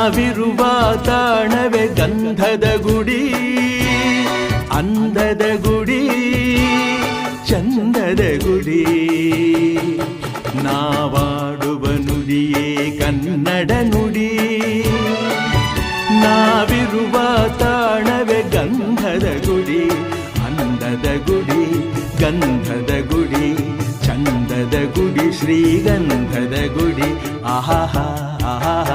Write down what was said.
ನಾವಿರುವ ತಾಣವೇ ಗಂಧದ ಗುಡಿ, ಅಂದದ ಗುಡಿ, ಚಂದದ ಗುಡಿ. ನಾವಾಡುವ ನುಡಿಯೇ ಕನ್ನಡ ನುಡಿ. ನಾವಿರುವ ತಾಣವೇ ಗಂಧದ ಗುಡಿ, ಅಂದದ ಗುಡಿ, ಗಂಧದ ಗುಡಿ, ಚಂದದ ಗುಡಿ, ಶ್ರೀಗಂಧದ ಗುಡಿ. ಆಹಾ ಆಹಾ